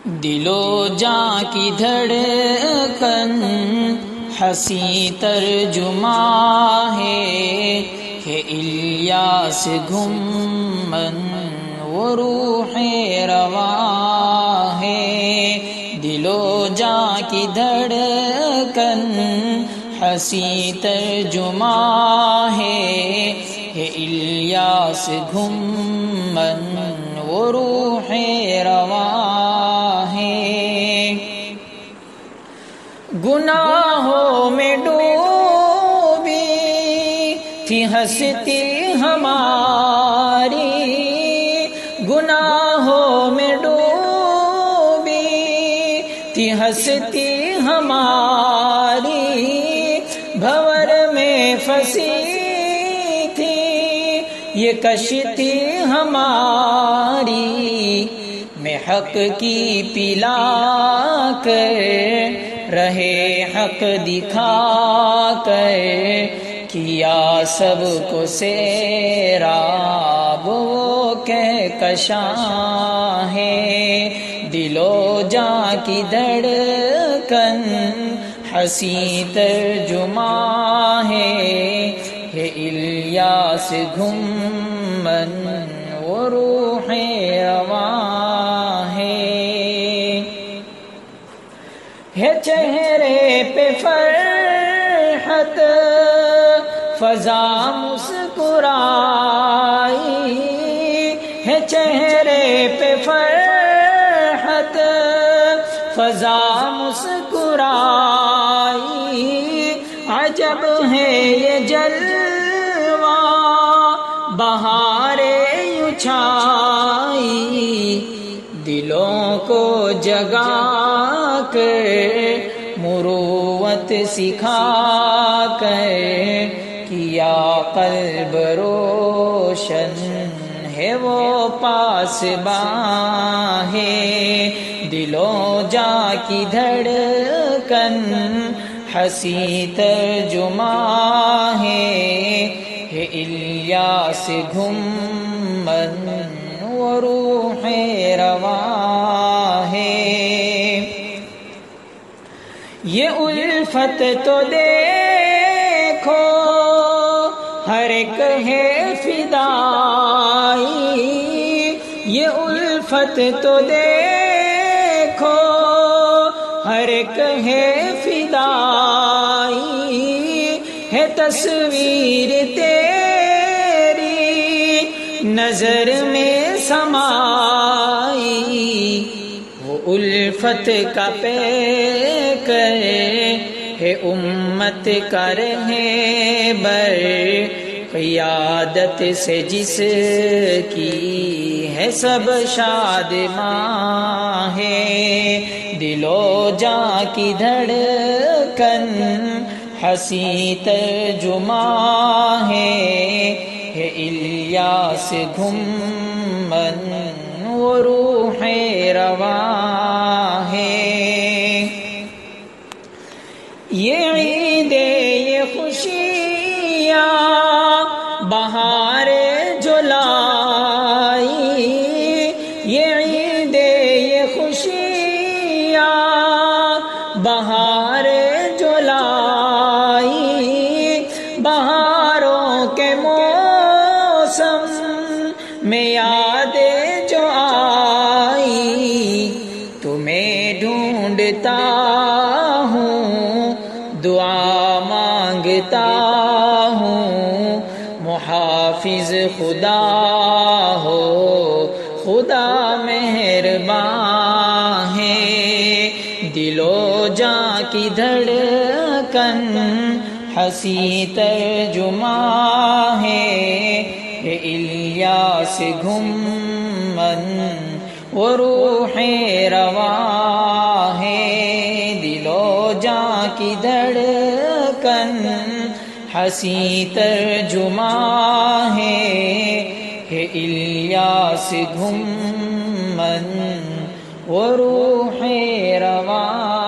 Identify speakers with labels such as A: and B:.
A: دل و جاں کی دھڑکن حسین ترجمہ ہے کہ الیاس گھمن وہ روح رواں ہے۔ دل و جاں کی دھڑکن حسین ترجمہ ہے کہ الیاس گھمن وہ روح رواں ہے۔ گناہوں میں ڈوبی تھی ہستی ہماری، گناہوں میں ڈوبی تھی ہستی ہماری، بھور میں پھنسی تھی یہ کشتی ہماری، میں حق کی پلا کر رہے حق دکھا کر کیا سب کو سیراب وہ کہکشاں ہے۔ دل و جاں کی دھڑکن حسین ترجمہ ہے کہ الیاس گھمن وہ روح رواں ہے۔ چہرے پہ فرحت فضا مسکرائی ہے، چہرے پہ فرحت فضا مسکرائی، عجب ہے یہ جلوہ بہاریں یوں چھائی، دلوں کو جگا کر مروت سکھا کر کیا قلب روشن ہے وہ پاسباں ہے۔ دل و جاں کی دھڑکن حسین ترجمہ ہے کہ الیاس گھمن وہ روح رواں ہے۔ یہ الفت تو دیکھو ہر ایک ہے فدائی، یہ الفت تو دیکھو ہر ایک ہے فدائی، ہے تصویر تیری نظر میں سمائی، وہ الفت کا پیکر ہے امت کا رہبر، قیادت سے جس کی ہے سب شادماں ہے۔ دل و جاں کی دھڑکن حسین ترجمہ ہے کہ الیاس گھمن وہ روح رواں ہے۔ یہ عید یہ خوشیاں بہاریں جو لائی، یہ عید یہ خوشیاں بہاریں جو لائی، بہاروں کے موسم میں یادیں جو آئی، تمہیں ڈھونڈتا ہوں دعا مانگتا ہوں، محافظ خدا ہو خدا مہرباں ہے۔ دل و جاں کی دھڑکن حسین ترجمہ ہے کہ الیاس گھمن وہ روح رواں ہے۔ دل و جاں کی دھڑکن حسین ترجمہ ہے کہ الیاس گھمن وہ روح رواں